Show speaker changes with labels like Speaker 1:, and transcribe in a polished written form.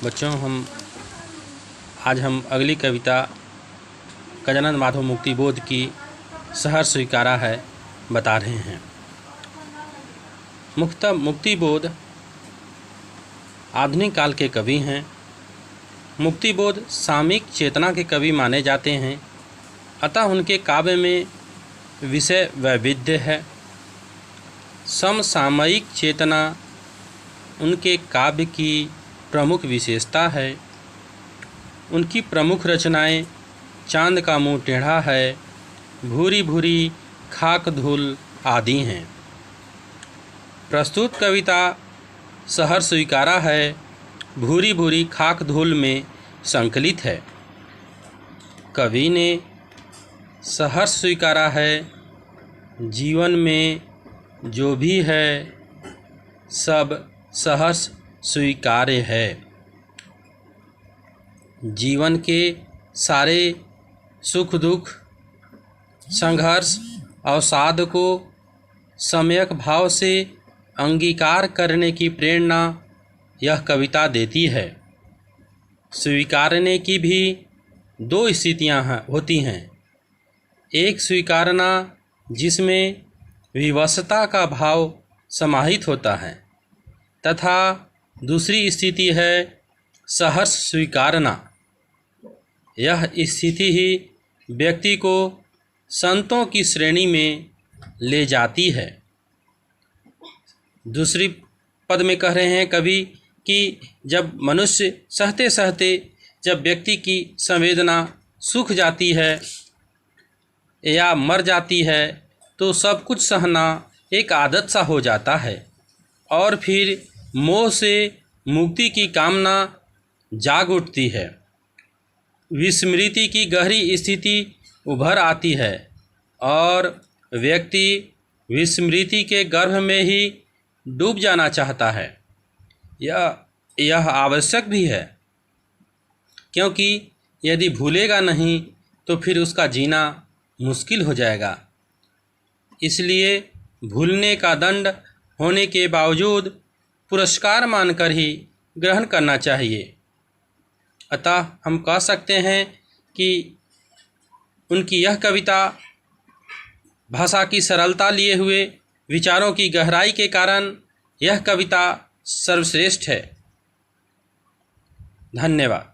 Speaker 1: बच्चों आज हम अगली कविता गजानन माधव मुक्तिबोध की सहर्ष स्वीकारा है बता रहे हैं। मुक्तिबोध आधुनिक काल के कवि हैं। मुक्तिबोध सामयिक चेतना के कवि माने जाते हैं, अतः उनके काव्य में विषय वैविध्य है। समसामयिक चेतना उनके काव्य की प्रमुख विशेषता है। उनकी प्रमुख रचनाएं चांद का मुंह टेढ़ा है, भूरी भूरी खाक धूल आदि हैं। प्रस्तुत कविता सहर्ष स्वीकारा है भूरी भूरी खाक धूल में संकलित है। कवि ने सहर्ष स्वीकारा है जीवन में जो भी है सब सहर्ष स्वीकार्य है। जीवन के सारे सुख दुख, संघर्ष, अवसाद को सम्यक भाव से अंगीकार करने की प्रेरणा यह कविता देती है। स्वीकारने की भी दो स्थितियाँ होती हैं। एक स्वीकारना जिसमें विवशता का भाव समाहित होता है, तथा दूसरी स्थिति है सहर्ष स्वीकारना। यह स्थिति ही व्यक्ति को संतों की श्रेणी में ले जाती है। दूसरी पद में कह रहे हैं कवि कि जब मनुष्य सहते सहते जब व्यक्ति की संवेदना सूख जाती है या मर जाती है तो सब कुछ सहना एक आदत सा हो जाता है और फिर मोह से मुक्ति की कामना जाग उठती है। विस्मृति की गहरी स्थिति उभर आती है और व्यक्ति विस्मृति के गर्भ में ही डूब जाना चाहता है। यह आवश्यक भी है, क्योंकि यदि भूलेगा नहीं तो फिर उसका जीना मुश्किल हो जाएगा। इसलिए भूलने का दंड होने के बावजूद पुरस्कार मानकर ही ग्रहण करना चाहिए। अतः हम कह सकते हैं कि उनकी यह कविता भाषा की सरलता लिए हुए विचारों की गहराई के कारण यह कविता सर्वश्रेष्ठ है। धन्यवाद।